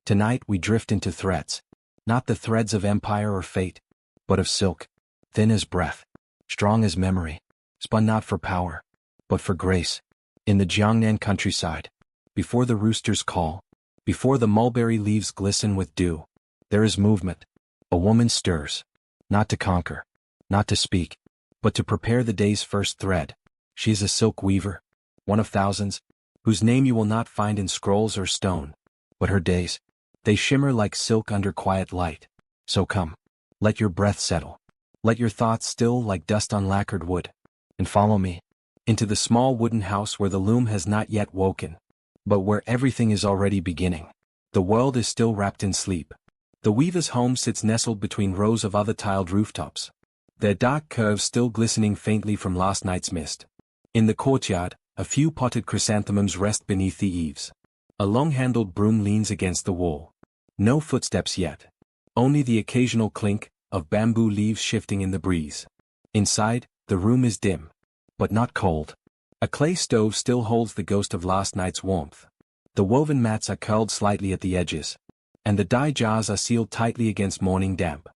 Tonight we drift into threads. Not the threads of empire or fate, but of silk, thin as breath, strong as memory, spun not for power, but for grace. In the Jiangnan countryside, before the roosters call, before the mulberry leaves glisten with dew, there is movement. A woman stirs, not to conquer, not to speak, but to prepare the day's first thread. She is a silk weaver, one of thousands, whose name you will not find in scrolls or stone, but her days, they shimmer like silk under quiet light. So come, let your breath settle, let your thoughts still like dust on lacquered wood, and follow me into the small wooden house where the loom has not yet woken, but where everything is already beginning. The world is still wrapped in sleep. The weaver's home sits nestled between rows of other tiled rooftops, their dark curves still glistening faintly from last night's mist. In the courtyard, a few potted chrysanthemums rest beneath the eaves. A long-handled broom leans against the wall. No footsteps yet. Only the occasional clink of bamboo leaves shifting in the breeze. Inside, the room is dim, but not cold. A clay stove still holds the ghost of last night's warmth. The woven mats are curled slightly at the edges, and the dye jars are sealed tightly against morning damp.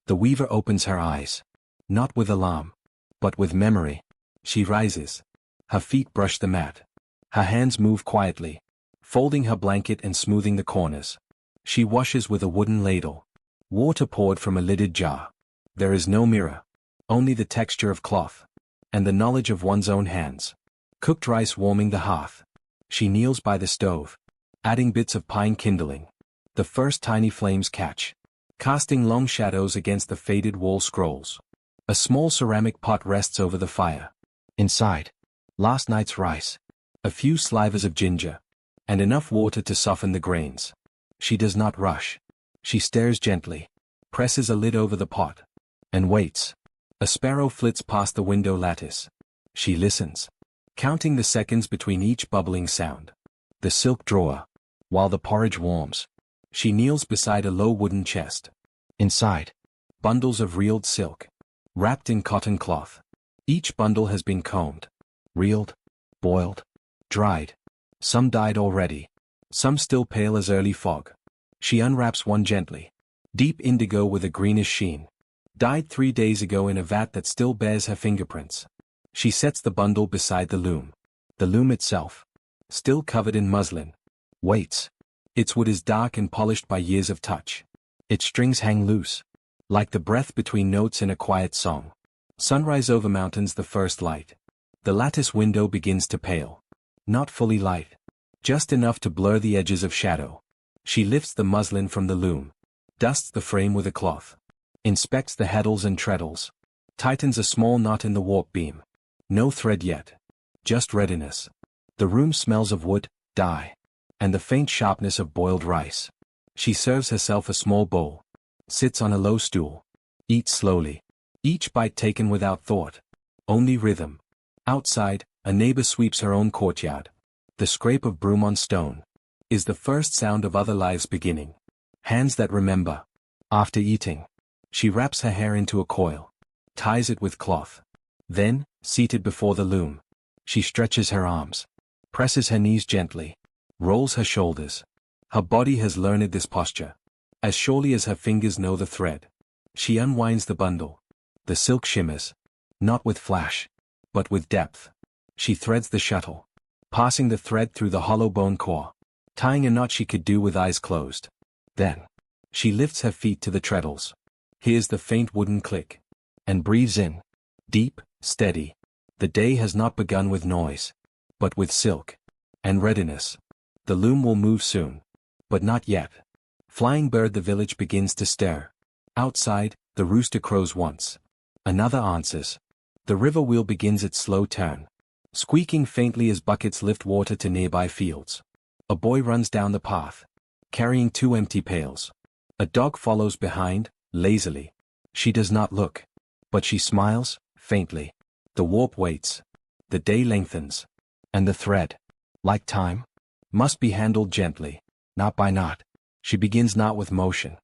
The weaver opens her eyes. Not with alarm, but with memory. She rises. Her feet brush the mat. Her hands move quietly, folding her blanket and smoothing the corners. She washes with a wooden ladle. Water poured from a lidded jar. There is no mirror, only the texture of cloth, and the knowledge of one's own hands. Cooked rice warming the hearth. She kneels by the stove, adding bits of pine kindling. The first tiny flames catch, casting long shadows against the faded wall scrolls. A small ceramic pot rests over the fire. Inside, last night's rice, a few slivers of ginger, and enough water to soften the grains. She does not rush. She stares gently, presses a lid over the pot, and waits. A sparrow flits past the window lattice. She listens, counting the seconds between each bubbling sound. The silk drawer, while the porridge warms. She kneels beside a low wooden chest. Inside, bundles of reeled silk, wrapped in cotton cloth. Each bundle has been combed, reeled, boiled, dried. Some dyed already, some still pale as early fog. She unwraps one gently, deep indigo with a greenish sheen, dyed 3 days ago in a vat that still bears her fingerprints. She sets the bundle beside the loom. The loom itself, still covered in muslin, waits. Its wood is dark and polished by years of touch. Its strings hang loose, like the breath between notes in a quiet song. Sunrise over mountains, the first light. The lattice window begins to pale. Not fully light, just enough to blur the edges of shadow. She lifts the muslin from the loom, dusts the frame with a cloth, inspects the heddles and treadles, tightens a small knot in the warp beam. No thread yet, just readiness. The room smells of wood, dye, and the faint sharpness of boiled rice. She serves herself a small bowl, sits on a low stool, eats slowly, each bite taken without thought, only rhythm. Outside, a neighbor sweeps her own courtyard. The scrape of broom on stone is the first sound of other lives beginning. Hands that remember. After eating, she wraps her hair into a coil, ties it with cloth. Then, seated before the loom, she stretches her arms, presses her knees gently, rolls her shoulders. Her body has learned this posture, as surely as her fingers know the thread. She unwinds the bundle. The silk shimmers, not with flash, but with depth. She threads the shuttle, passing the thread through the hollow bone core, tying a knot she could do with eyes closed. Then, she lifts her feet to the treadles, hears the faint wooden click, and breathes in, deep, steady. The day has not begun with noise, but with silk and readiness. The loom will move soon, but not yet. Flying bird, the village begins to stir. Outside, the rooster crows once. Another answers. The river wheel begins its slow turn, squeaking faintly as buckets lift water to nearby fields. A boy runs down the path, carrying 2 empty pails. A dog follows behind, lazily. She does not look, but she smiles, faintly. The warp waits. The day lengthens. And the thread, like time, must be handled gently, not by knot. She begins not with motion,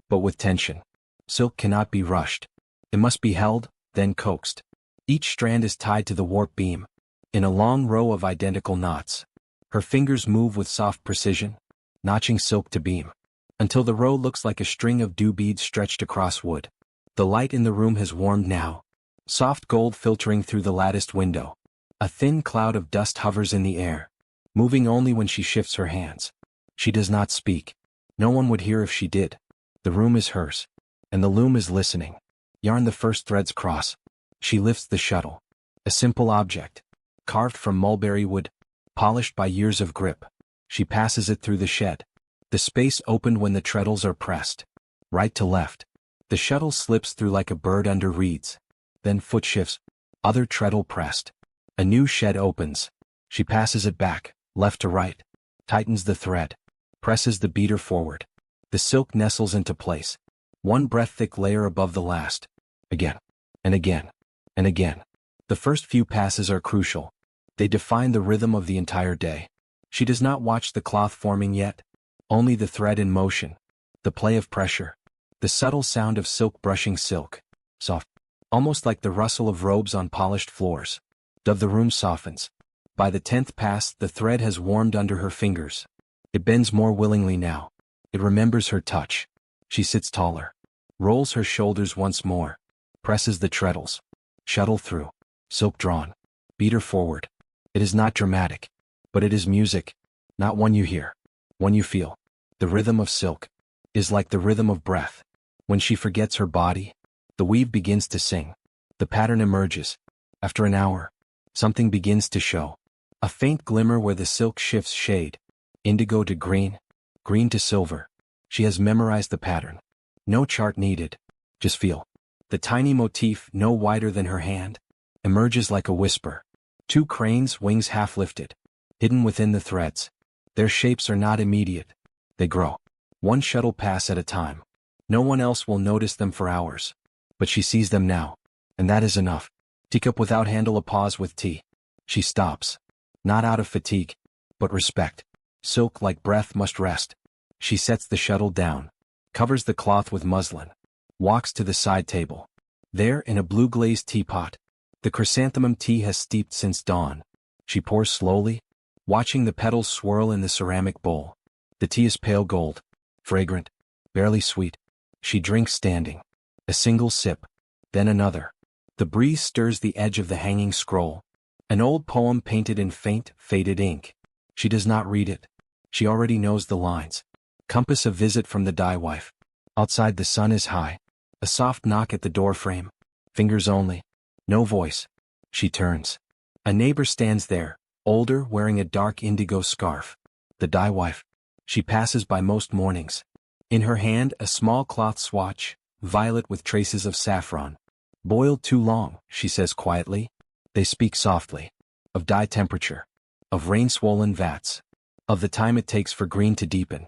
but with tension. Silk cannot be rushed. It must be held, then coaxed. Each strand is tied to the warp beam, in a long row of identical knots. Her fingers move with soft precision, notching silk to beam. until the row looks like a string of dew beads stretched across wood. The light in the room has warmed now. Soft gold filtering through the latticed window. A thin cloud of dust hovers in the air, moving only when she shifts her hands. She does not speak. No one would hear if she did. The room is hers, and the loom is listening. Yarn the first threads cross. She lifts the shuttle. A simple object, carved from mulberry wood, polished by years of grip. She passes it through the shed. The space opened when the treadles are pressed. Right to left. The shuttle slips through like a bird under reeds. Then foot shifts, other treadle pressed. A new shed opens. She passes it back, left to right, tightens the thread, presses the beater forward. The silk nestles into place, one breath-thick layer above the last. Again, and again, and again. The first few passes are crucial. They define the rhythm of the entire day. She does not watch the cloth forming yet, only the thread in motion, the play of pressure, the subtle sound of silk brushing silk, soft, almost like the rustle of robes on polished floors. The room softens. By the 10th pass, the thread has warmed under her fingers. It bends more willingly now. It remembers her touch. She sits taller, rolls her shoulders once more, presses the treadles. Shuttle through. Silk drawn. Beater forward. It is not dramatic, but it is music. Not one you hear, one you feel. The rhythm of silk is like the rhythm of breath. When she forgets her body, the weave begins to sing. The pattern emerges. After an hour, something begins to show. A faint glimmer where the silk shifts shade. Indigo to green, green to silver. She has memorized the pattern. No chart needed. Just feel. The tiny motif, no wider than her hand, emerges like a whisper. Two cranes, wings half lifted, hidden within the threads. Their shapes are not immediate. They grow. One shuttle pass at a time. No one else will notice them for hours. But she sees them now. And that is enough. Teacup without handle, a pause with tea. She stops. Not out of fatigue, but respect. Silk like breath must rest. She sets the shuttle down, covers the cloth with muslin, walks to the side table. There, in a blue-glazed teapot, the chrysanthemum tea has steeped since dawn. She pours slowly, watching the petals swirl in the ceramic bowl. The tea is pale gold, fragrant, barely sweet. She drinks standing. A single sip, then another. The breeze stirs the edge of the hanging scroll. An old poem painted in faint, faded ink. She does not read it. She already knows the lines. Compass, a visit from the dye wife. Outside the sun is high. A soft knock at the door frame. Fingers only. No voice. She turns. A neighbor stands there, older, wearing a dark indigo scarf. The dye wife. She passes by most mornings. In her hand, a small cloth swatch, violet with traces of saffron. Boiled too long, she says quietly. They speak softly. Of dye temperature. Of rain-swollen vats. Of the time it takes for green to deepen.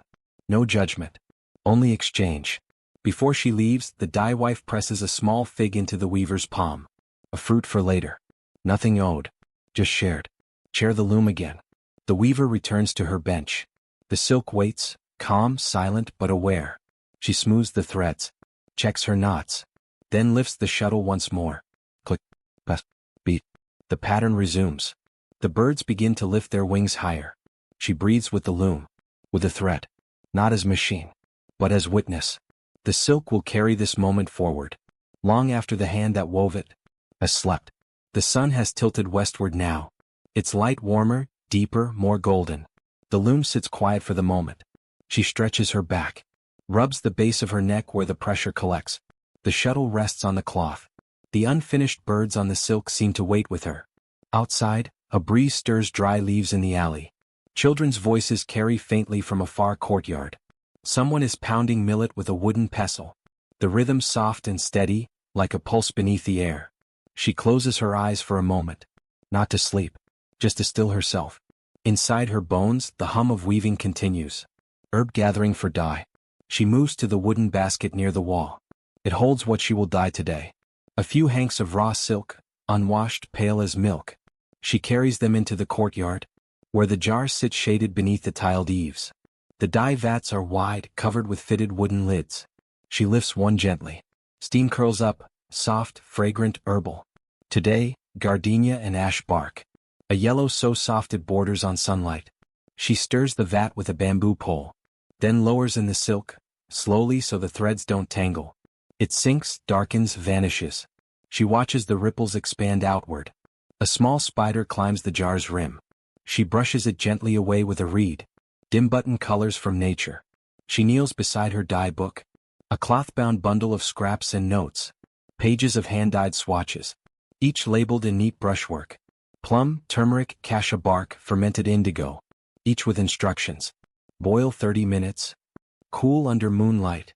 No judgment. Only exchange. Before she leaves, the dye wife presses a small fig into the weaver's palm. A fruit for later. Nothing owed. Just shared. Chair the loom again. The weaver returns to her bench. The silk waits, calm, silent, but aware. She smooths the threads. Checks her knots. Then lifts the shuttle once more. Click. Pass. Beat. The pattern resumes. The birds begin to lift their wings higher. She breathes with the loom. With the thread. Not as machine, but as witness. The silk will carry this moment forward. Long after the hand that wove it has slept. The sun has tilted westward now. Its light warmer, deeper, more golden. The loom sits quiet for the moment. She stretches her back. Rubs the base of her neck where the pressure collects. The shuttle rests on the cloth. The unfinished birds on the silk seem to wait with her. Outside, a breeze stirs dry leaves in the alley. Children's voices carry faintly from a far courtyard. Someone is pounding millet with a wooden pestle. The rhythm soft and steady, like a pulse beneath the air. She closes her eyes for a moment. Not to sleep, just to still herself. Inside her bones, the hum of weaving continues. Herb gathering for dye. She moves to the wooden basket near the wall. It holds what she will dye today. A few hanks of raw silk, unwashed, pale as milk. She carries them into the courtyard, where the jars sit shaded beneath the tiled eaves. The dye vats are wide, covered with fitted wooden lids. She lifts one gently. Steam curls up, soft, fragrant, herbal. Today, gardenia and ash bark. A yellow so soft it borders on sunlight. She stirs the vat with a bamboo pole. then lowers in the silk, slowly so the threads don't tangle. It sinks, darkens, vanishes. She watches the ripples expand outward. A small spider climbs the jar's rim. She brushes it gently away with a reed. Dim button colors from nature. She kneels beside her dye book. A cloth-bound bundle of scraps and notes. Pages of hand-dyed swatches. Each labeled in neat brushwork. Plum, turmeric, cassia bark, fermented indigo. Each with instructions. Boil 30 minutes. Cool under moonlight.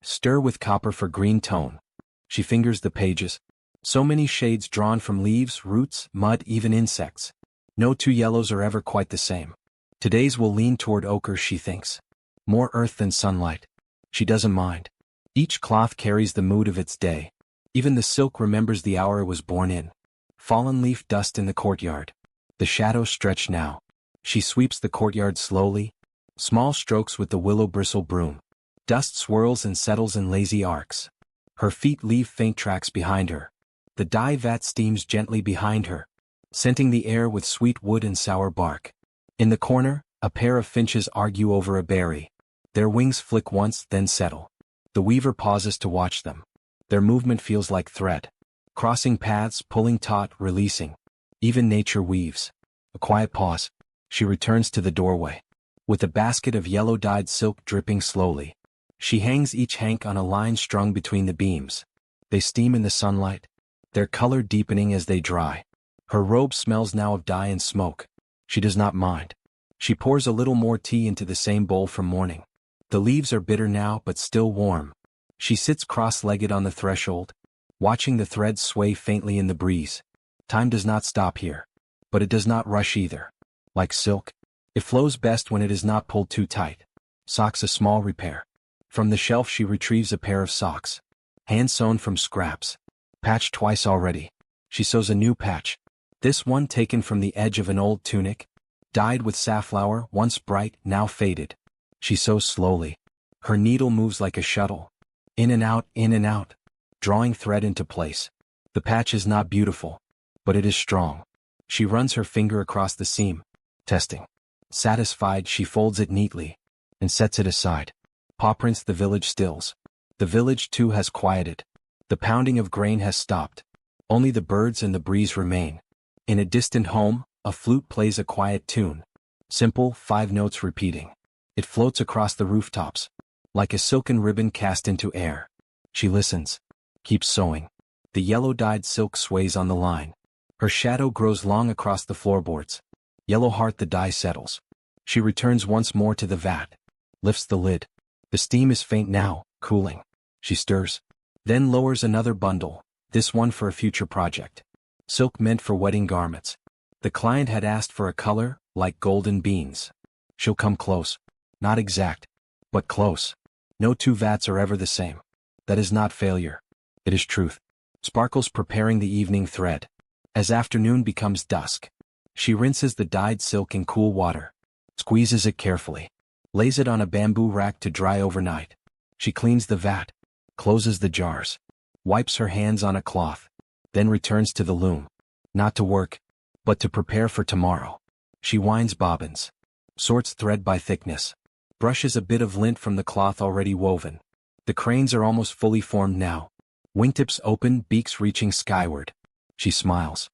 Stir with copper for green tone. She fingers the pages. So many shades drawn from leaves, roots, mud, even insects. No two yellows are ever quite the same. Today's will lean toward ochre, she thinks. More earth than sunlight. She doesn't mind. Each cloth carries the mood of its day. Even the silk remembers the hour it was born in. Fallen leaf dust in the courtyard. The shadows stretch now. She sweeps the courtyard slowly. Small strokes with the willow bristle broom. Dust swirls and settles in lazy arcs. Her feet leave faint tracks behind her. The dye vat steams gently behind her, scenting the air with sweet wood and sour bark. In the corner, a pair of finches argue over a berry. Their wings flick once, then settle. The weaver pauses to watch them. Their movement feels like thread. Crossing paths, pulling taut, releasing. Even nature weaves. A quiet pause. She returns to the doorway. With a basket of yellow-dyed silk dripping slowly. She hangs each hank on a line strung between the beams. They steam in the sunlight, their color deepening as they dry. Her robe smells now of dye and smoke. She does not mind. She pours a little more tea into the same bowl from morning. The leaves are bitter now but still warm. She sits cross-legged on the threshold, watching the threads sway faintly in the breeze. Time does not stop here. But it does not rush either. Like silk, it flows best when it is not pulled too tight. Socks a small repair. From the shelf she retrieves a pair of socks. Hand-sewn from scraps. Patched twice already. She sews a new patch. This one taken from the edge of an old tunic. Dyed with safflower, once bright, now faded. She sews slowly. Her needle moves like a shuttle. In and out, drawing thread into place. The patch is not beautiful, but it is strong. She runs her finger across the seam. Testing. Satisfied, she folds it neatly and sets it aside. Paw prints the village stills. The village too has quieted. The pounding of grain has stopped. Only the birds and the breeze remain. In a distant home, a flute plays a quiet tune. Simple, 5 notes repeating. It floats across the rooftops, like a silken ribbon cast into air. She listens. Keeps sewing. The yellow-dyed silk sways on the line. Her shadow grows long across the floorboards. Yellow heart the dye settles. She returns once more to the vat. Lifts the lid. The steam is faint now, cooling. She stirs. Then lowers another bundle, this one for a future project. Silk meant for wedding garments. The client had asked for a color, like golden beans. She'll come close. Not exact, but close. No two vats are ever the same. That is not failure. It is truth. Sparkles preparing the evening thread. As afternoon becomes dusk, she rinses the dyed silk in cool water. Squeezes it carefully. Lays it on a bamboo rack to dry overnight. She cleans the vat. Closes the jars. Wipes her hands on a cloth. Then returns to the loom. Not to work, but to prepare for tomorrow. She winds bobbins. Sorts thread by thickness. Brushes a bit of lint from the cloth already woven. The cranes are almost fully formed now. Wingtips open, beaks reaching skyward. She smiles.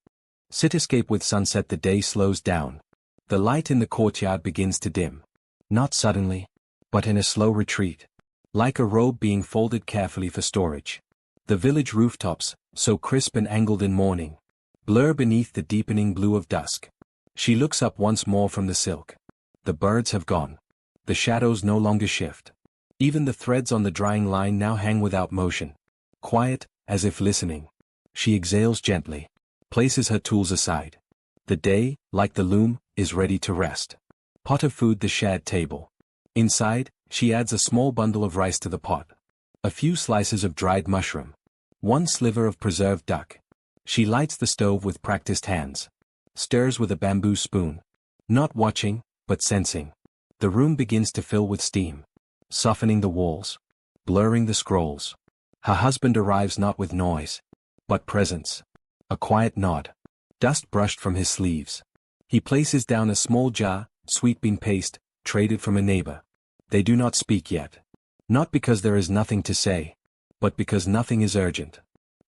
Cityscape with sunset, the day slows down. The light in the courtyard begins to dim. Not suddenly, but in a slow retreat. Like a robe being folded carefully for storage. The village rooftops, so crisp and angled in morning, blur beneath the deepening blue of dusk. She looks up once more from the silk. The birds have gone. The shadows no longer shift. Even the threads on the drying line now hang without motion. Quiet, as if listening. She exhales gently. Places her tools aside. The day, like the loom, is ready to rest. Pot of food, the shad table. Inside, she adds a small bundle of rice to the pot. A few slices of dried mushroom. One sliver of preserved duck. She lights the stove with practiced hands. Stirs with a bamboo spoon. Not watching, but sensing. The room begins to fill with steam. Softening the walls. Blurring the scrolls. Her husband arrives not with noise, but presence. A quiet nod. Dust brushed from his sleeves. He places down a small jar, sweet bean paste, traded from a neighbor. They do not speak yet. Not because there is nothing to say, but because nothing is urgent.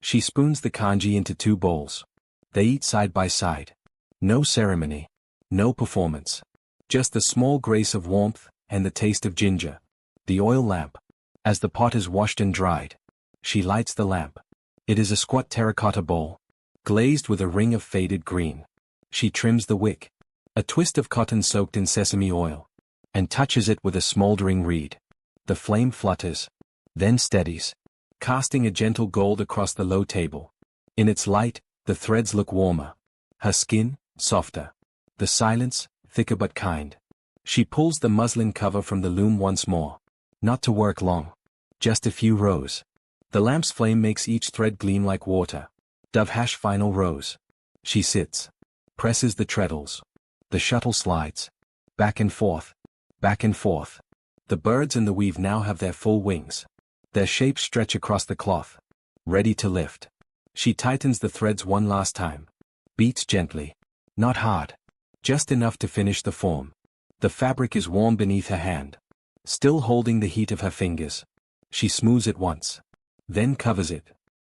She spoons the congee into 2 bowls. They eat side by side. No ceremony. No performance. Just the small grace of warmth and the taste of ginger. The oil lamp. As the pot is washed and dried, she lights the lamp. It is a squat terracotta bowl, glazed with a ring of faded green. She trims the wick, a twist of cotton soaked in sesame oil, and touches it with a smoldering reed. The flame flutters, then steadies, casting a gentle gold across the low table. In its light, the threads look warmer. Her skin, softer. The silence, thicker but kind. She pulls the muslin cover from the loom once more. Not to work long. Just a few rows. The lamp's flame makes each thread gleam like water. Dove hash final rows. She sits. Presses the treadles. The shuttle slides. Back and forth. Back and forth. The birds in the weave now have their full wings. Their shapes stretch across the cloth. Ready to lift. She tightens the threads one last time. Beats gently. Not hard. Just enough to finish the form. The fabric is warm beneath her hand. Still holding the heat of her fingers. She smooths it once. Then covers it.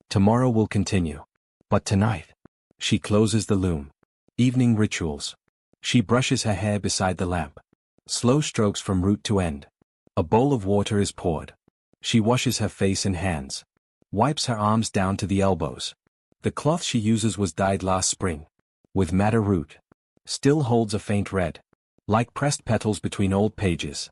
Tomorrow will continue. But tonight. She closes the loom. Evening rituals. She brushes her hair beside the lamp. Slow strokes from root to end. A bowl of water is poured. She washes her face and hands. Wipes her arms down to the elbows. The cloth she uses was dyed last spring. With madder root. Still holds a faint red. Like pressed petals between old pages.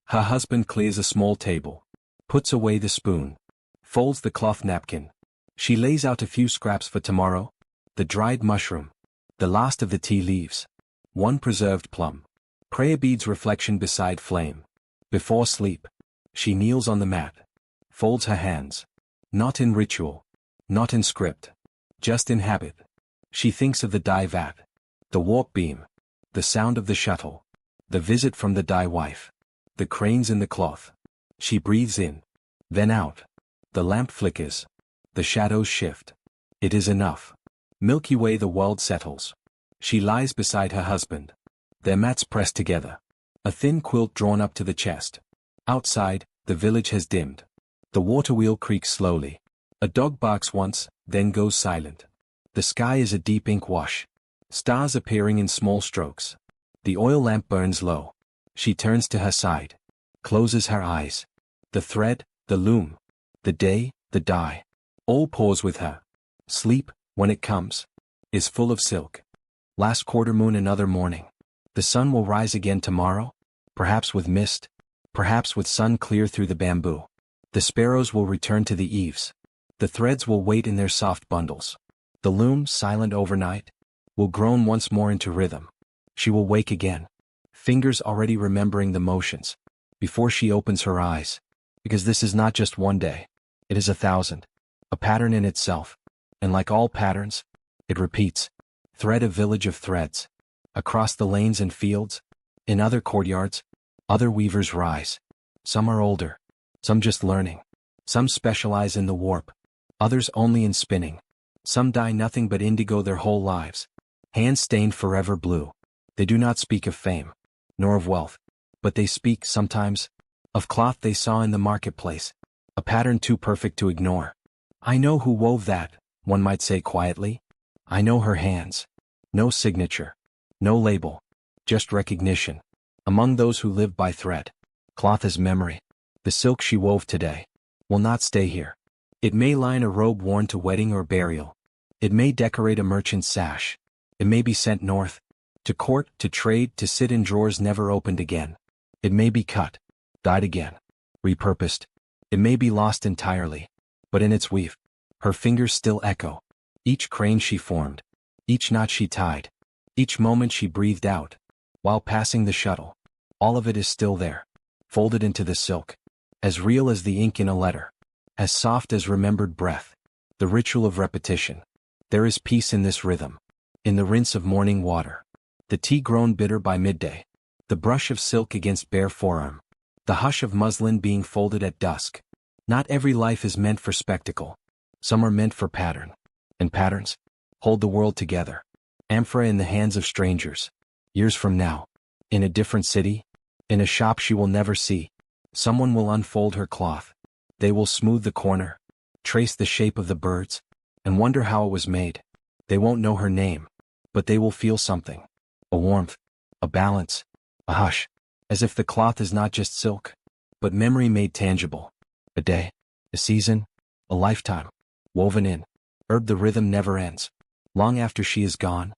Her husband clears a small table. Puts away the spoon. Folds the cloth napkin. She lays out a few scraps for tomorrow. The dried mushroom. The last of the tea leaves. One preserved plum. Prayer beads reflection beside flame. Before sleep. She kneels on the mat. Folds her hands. Not in ritual. Not in script. Just in habit. She thinks of the dye vat. The warp beam. The sound of the shuttle. The visit from the dye wife. The cranes in the cloth. She breathes in. Then out. The lamp flickers. The shadows shift. It is enough. Milky Way the world settles. She lies beside her husband. Their mats pressed together. A thin quilt drawn up to the chest. Outside, the village has dimmed. The water wheel creaks slowly. A dog barks once, then goes silent. The sky is a deep ink wash. Stars appearing in small strokes. The oil lamp burns low. She turns to her side. Closes her eyes. The thread, the loom. The day, the dye. All pause with her. Sleep, when it comes, is full of silk. Last quarter moon another morning. The sun will rise again tomorrow. Perhaps with mist. Perhaps with sun clear through the bamboo. The sparrows will return to the eaves. The threads will wait in their soft bundles. The loom, silent overnight, will groan once more into rhythm. She will wake again. Fingers already remembering the motions. Before she opens her eyes. Because this is not just one day. It is 1,000. A pattern in itself. And like all patterns, it repeats. Thread a village of threads. Across the lanes and fields. In other courtyards. Other weavers rise. Some are older. Some just learning. Some specialize in the warp. Others only in spinning. Some dye nothing but indigo their whole lives. Hands stained forever blue. They do not speak of fame. Nor of wealth. But they speak, sometimes, of cloth they saw in the marketplace. A pattern too perfect to ignore. I know who wove that, one might say quietly. I know her hands. No signature. No label. Just recognition. Among those who live by thread. Cloth is memory. The silk she wove today will not stay here. It may line a robe worn to wedding or burial. It may decorate a merchant's sash. It may be sent north. To court, to trade, to sit in drawers never opened again. It may be cut. Dyed again. Repurposed. It may be lost entirely. But in its weave, her fingers still echo. Each crane she formed. Each knot she tied. Each moment she breathed out. While passing the shuttle. All of it is still there. Folded into the silk. As real as the ink in a letter. As soft as remembered breath. The ritual of repetition. There is peace in this rhythm. In the rinse of morning water. The tea grown bitter by midday. The brush of silk against bare forearm. The hush of muslin being folded at dusk. Not every life is meant for spectacle. Some are meant for pattern. And patterns hold the world together. Amphora in the hands of strangers. Years from now. In a different city. In a shop she will never see. Someone will unfold her cloth. They will smooth the corner, trace the shape of the birds, and wonder how it was made. They won't know her name, but they will feel something. A warmth, a balance, a hush, as if the cloth is not just silk, but memory made tangible. A day, a season, a lifetime, woven in. The rhythm never ends. Long after she is gone,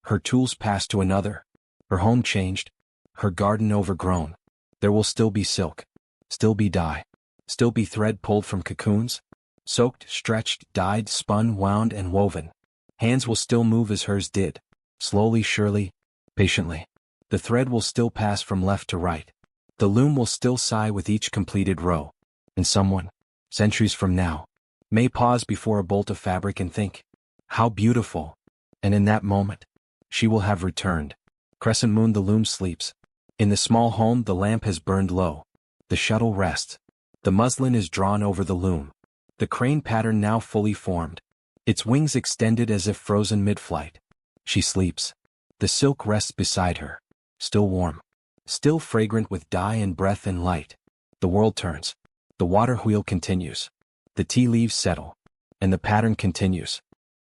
her tools passed to another, her home changed, her garden overgrown, there will still be silk, still be dye, still be thread pulled from cocoons, soaked, stretched, dyed, spun, wound, and woven. Hands will still move as hers did, slowly, surely, patiently. The thread will still pass from left to right. The loom will still sigh with each completed row. And someone, centuries from now, may pause before a bolt of fabric and think, how beautiful. And in that moment, she will have returned. Crescent moon, the loom sleeps. In the small home, the lamp has burned low. The shuttle rests. The muslin is drawn over the loom. The crane pattern now fully formed, its wings extended as if frozen mid-flight. She sleeps. The silk rests beside her, still warm, still fragrant with dye and breath and light. The world turns. The water wheel continues. The tea leaves settle. And the pattern continues.